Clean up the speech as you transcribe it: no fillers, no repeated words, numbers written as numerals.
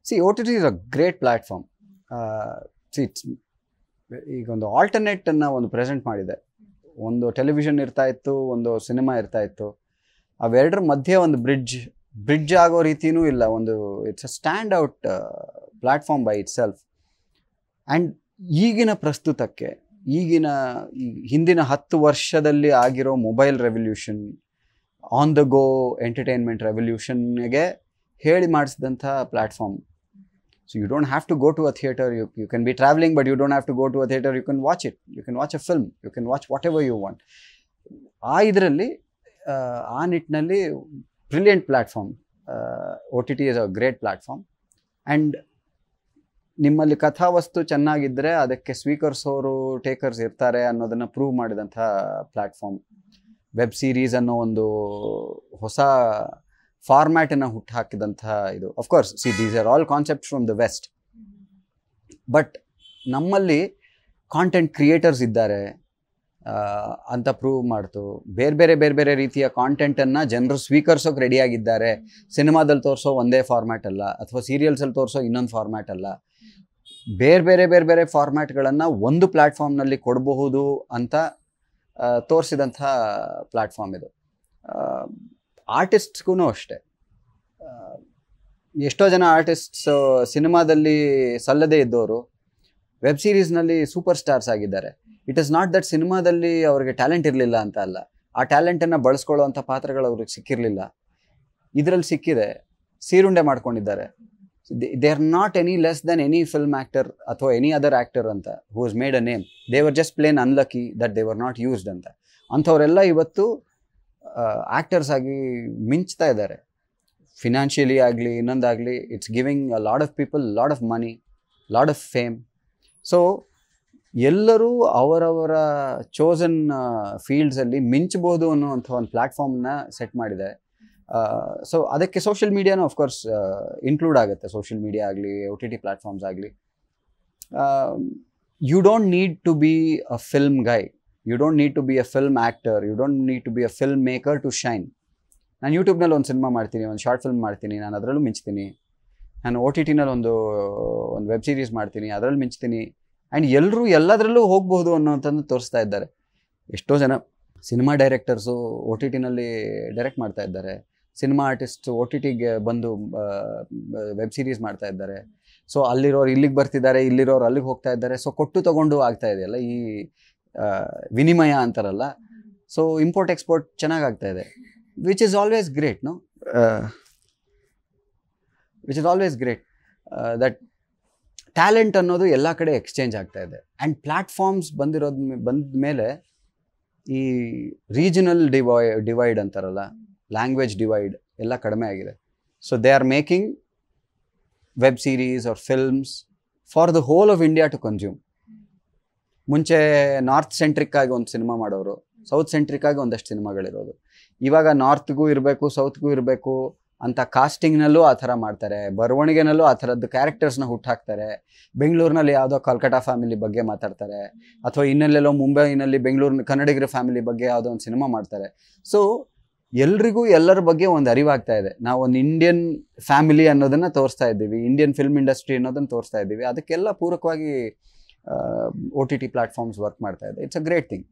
C OTT is a great platform. It's ಈಗ ಒಂದು ಆಲ್ಟರ್ನೇಟನ್ನು ಒಂದು ಪ್ರೆಸೆಂಟ್ ಮಾಡಿದೆ. ಒಂದು ಟೆಲಿವಿಷನ್ ಇರ್ತಾ ಇತ್ತು, ಒಂದು ಸಿನಿಮಾ ಇರ್ತಾ ಇತ್ತು. ಅವೆರಡರ ಮಧ್ಯೆ ಒಂದು ಬ್ರಿಡ್ಜ್ ಆಗೋ ರೀತಿಯೂ ಇಲ್ಲ. ಒಂದು it's a stand out platform by itself. And ಈಗಿನ ಪ್ರಸ್ತುತಕ್ಕೆ, ಹಿಂದಿನ 10 ವರ್ಷದಲ್ಲಿ ಆಗಿರೋ mobile revolution, on the go entertainment ರೆವಲ್ಯೂಷನ್ಗೆ ಹೇಳಿ ಮಾಡಿಸಿದಂಥ platform. So you don't have to go to a theater. You can be traveling, but you don't have to go to a theater. You can watch it. You can watch a film. You can watch whatever you want. ಇದರಲ್ಲಿ ಆ ನಿಟ್ಟಿನಲ್ಲಿ brilliant platform. OTT is a great platform. And ನಿಮ್ಮಲ್ಲಿ ಕಥಾವಸ್ತು ಚೆನ್ನಾಗಿದ್ದರೆ ಅದಕ್ಕೆ ಸ್ವೀಕರಿಸೋರು takers ಇರ್ತಾರೆ ಅನ್ನೋದನ್ನು prove ಮಾಡಿದಂಥ platform. Web series ಅನ್ನೋ ಒಂದು ಹೊಸ ಫಾರ್ಮ್ಯಾಟನ್ನು ಹುಟ್ಟುಹಾಕಿದಂಥ ಇದು. Of course these are all concepts from the west. But ನಮ್ಮಲ್ಲಿ ಕಾಂಟೆಂಟ್ ಕ್ರಿಯೇಟರ್ಸ್ ಇದ್ದಾರೆ ಅಂತ ಪ್ರೂವ್ ಮಾಡ್ತು. ಬೇರೆ ಬೇರೆ ರೀತಿಯ ಕಾಂಟೆಂಟನ್ನು ಜನರು ಸ್ವೀಕರಿಸೋಕೆ ರೆಡಿಯಾಗಿದ್ದಾರೆ. ಸಿನಿಮಾದಲ್ಲಿ ತೋರಿಸೋ ಒಂದೇ ಫಾರ್ಮ್ಯಾಟ್ ಅಲ್ಲ, ಅಥವಾ ಸೀರಿಯಲ್ಸಲ್ಲಿ ತೋರಿಸೋ ಇನ್ನೊಂದು ಫಾರ್ಮ್ಯಾಟ್ ಅಲ್ಲ. ಬೇರೆ ಫಾರ್ಮ್ಯಾಟ್ಗಳನ್ನು ಒಂದು ಪ್ಲ್ಯಾಟ್ಫಾರ್ಮ್ನಲ್ಲಿ ಕೊಡಬಹುದು ಅಂತ ತೋರಿಸಿದಂಥ ಪ್ಲ್ಯಾಟ್ಫಾರ್ಮ್ ಇದು. ಆರ್ಟಿಸ್ಟ್ಗೂ ಅಷ್ಟೆ. ಎಷ್ಟೋ ಜನ ಆರ್ಟಿಸ್ಟ್ಸ್ ಸಿನಿಮಾದಲ್ಲಿ ಸಲ್ಲದೇ ಇದ್ದವರು ವೆಬ್ ಸೀರೀಸ್ನಲ್ಲಿ ಸೂಪರ್ ಸ್ಟಾರ್ಸ್ ಆಗಿದ್ದಾರೆ. ಇಟ್ ಇಸ್ ನಾಟ್ ದಟ್ ಸಿನಿಮಾದಲ್ಲಿ ಅವ್ರಿಗೆ ಟ್ಯಾಲೆಂಟ್ ಇರಲಿಲ್ಲ ಅಂತ ಅಲ್ಲ, ಆ ಟ್ಯಾಲೆಂಟನ್ನು ಬಳಸ್ಕೊಳ್ಳೋವಂಥ ಪಾತ್ರಗಳು ಅವ್ರಿಗೆ ಸಿಕ್ಕಿರಲಿಲ್ಲ. ಇದರಲ್ಲಿ ಸಿಕ್ಕಿದೆ, ಸೀರುಂಡೆ ಮಾಡ್ಕೊಂಡಿದ್ದಾರೆ. They are not any less than any film actor ಅಥವಾ ಎನಿ ಅದರ್ ಆ್ಯಕ್ಟರ್ ಅಂತ who has made a name. They were just plain unlucky that they were not used ಅಂತ. ಅಂಥವರೆಲ್ಲ ಇವತ್ತು ಆ್ಯಕ್ಟರ್ಸ್ ಆಗಿ ಮಿಂಚ್ತಾ ಇದ್ದಾರೆ. ಫಿನಾನ್ಷಿಯಲಿ ಆಗಲಿ ಇನ್ನೊಂದಾಗಲಿ, it's giving a lot of people lot of money, lot of fame. So ಎಲ್ಲರೂ ಅವರವರ ಚೋಸನ್ ಫೀಲ್ಡ್ಸಲ್ಲಿ ಮಿಂಚ್ಬೋದು ಅನ್ನೋವಂಥ ಒಂದು ಪ್ಲ್ಯಾಟ್ಫಾರ್ಮ್ನ ಸೆಟ್ ಮಾಡಿದೆ. ಸೊ ಅದಕ್ಕೆ ಸೋಷಿಯಲ್ ಮೀಡಿಯಾನು ಆಫ್ಕೋರ್ಸ್ ಇನ್ಕ್ಲೂಡ್ ಆಗುತ್ತೆ. ಸೋಷಿಯಲ್ ಮೀಡಿಯಾ ಆಗಲಿ, OTT ಪ್ಲ್ಯಾಟ್ಫಾರ್ಮ್ಸ್ ಆಗಲಿ. You don't need to be a film guy. You don't need to be a film actor. You don't need to be a filmmaker to shine. ನಾನು ಯೂಟ್ಯೂಬ್ನಲ್ಲಿ ಒಂದು cinema ಮಾಡ್ತೀನಿ, ಒಂದು short film ಮಾಡ್ತೀನಿ, ನಾನು ಅದರಲ್ಲೂ ಮಿಂಚ್ತೀನಿ. ನಾನು OTTನಲ್ಲಿ ಒಂದು ವೆಬ್ ಸೀರೀಸ್ ಮಾಡ್ತೀನಿ, ಅದರಲ್ಲಿ ಮಿಂಚ್ತೀನಿ. ಆ್ಯಂಡ್ ಎಲ್ಲರೂ ಎಲ್ಲದರಲ್ಲೂ ಹೋಗ್ಬೋದು ಅನ್ನೋಂಥದ್ದು ತೋರಿಸ್ತಾ ಇದ್ದಾರೆ. ಎಷ್ಟೋ ಜನ ಸಿನಿಮಾ ಡೈರೆಕ್ಟರ್ಸು OTTನಲ್ಲಿ ಡೈರೆಕ್ಟ್ ಮಾಡ್ತಾ ಇದ್ದಾರೆ. ಸಿನಿಮಾ ಆರ್ಟಿಸ್ಟ್ OTTಗೆ ಬಂದು ವೆಬ್ ಸೀರೀಸ್ ಮಾಡ್ತಾ ಇದ್ದಾರೆ. ಸೊ ಅಲ್ಲಿರೋರು ಇಲ್ಲಿಗೆ ಬರ್ತಿದ್ದಾರೆ, ಇಲ್ಲಿರೋರು ಅಲ್ಲಿಗೆ ಹೋಗ್ತಾ ಇದ್ದಾರೆ. ಸೊ ಕೊಟ್ಟು ತೊಗೊಂಡು ಆಗ್ತಾ ಇದೆಯಲ್ಲ ಈ ವಿನಿಮಯ ಅಂತಾರಲ್ಲ. ಸೊ ಇಂಪೋರ್ಟ್ ಎಕ್ಸ್ಪೋರ್ಟ್ ಚೆನ್ನಾಗಾಗ್ತಾ ಇದೆ, which is always great. Which is always great that talent ಅನ್ನೋದು ಎಲ್ಲ ಕಡೆ ಎಕ್ಸ್ಚೇಂಜ್ ಆಗ್ತಾ ಇದೆ. ಆ್ಯಂಡ್ ಪ್ಲ್ಯಾಟ್ಫಾರ್ಮ್ಸ್ ಬಂದ ಮೇಲೆ ಈ ರೀಜನಲ್ ಡಿವೈಡ್ ಅಂತಾರಲ್ಲ, ಲ್ಯಾಂಗ್ವೇಜ್ ಡಿವೈಡ್ ಎಲ್ಲ ಕಡಿಮೆ ಆಗಿದೆ. So they are making web series or films for the whole of India to consume. ಮುಂಚೆ ನಾರ್ತ್ ಸೆಂಟ್ರಿಕ್ ಆಗಿ ಒಂದು ಸಿನಿಮಾ ಮಾಡೋರು, ಸೌತ್ ಸೆಂಟ್ರಿಕ್ ಆಗಿ ಒಂದಷ್ಟು ಸಿನಿಮಾಗಳಿರೋದು. ಇವಾಗ ನಾರ್ತ್ಗೂ ಇರಬೇಕು, ಸೌತ್ಗೂ ಇರಬೇಕು ಅಂತ ಕಾಸ್ಟಿಂಗ್ನಲ್ಲೂ ಆ ಥರ ಮಾಡ್ತಾರೆ. ಬರವಣಿಗೆನಲ್ಲೂ ಆ ಥರದ್ದು ಕ್ಯಾರೆಕ್ಟರ್ಸ್ನ ಹುಟ್ಟಾಕ್ತಾರೆ. ಬೆಂಗಳೂರಿನಲ್ಲಿ ಯಾವುದೋ ಕಲ್ಕಟಾ ಫ್ಯಾಮಿಲಿ ಬಗ್ಗೆ ಮಾತಾಡ್ತಾರೆ, ಅಥವಾ ಇನ್ನೆಲ್ಲೆಲ್ಲೋ ಮುಂಬೈನಲ್ಲಿ ಬೆಂಗಳೂರಿನ ಕನ್ನಡಿಗರ ಫ್ಯಾಮಿಲಿ ಬಗ್ಗೆ ಯಾವುದೋ ಒಂದು ಸಿನಿಮಾ ಮಾಡ್ತಾರೆ. ಸೊ ಎಲ್ರಿಗೂ ಎಲ್ಲರ ಬಗ್ಗೆ ಒಂದು ಅರಿವಾಗ್ತಾ ಇದೆ. ನಾವು ಒಂದು ಇಂಡಿಯನ್ ಫ್ಯಾಮಿಲಿ ಅನ್ನೋದನ್ನು ತೋರಿಸ್ತಾ ಇದ್ದೀವಿ, ಇಂಡಿಯನ್ ಫಿಲ್ಮ್ ಇಂಡಸ್ಟ್ರಿ ಅನ್ನೋದನ್ನು ತೋರಿಸ್ತಾ ಇದ್ದೀವಿ. ಅದಕ್ಕೆಲ್ಲ ಪೂರಕವಾಗಿ OTT ಪ್ಲ್ಯಾಟ್ಫಾರ್ಮ್ಸ್ ವರ್ಕ್ ಮಾಡ್ತಾ ಇದೆ. It's a great thing.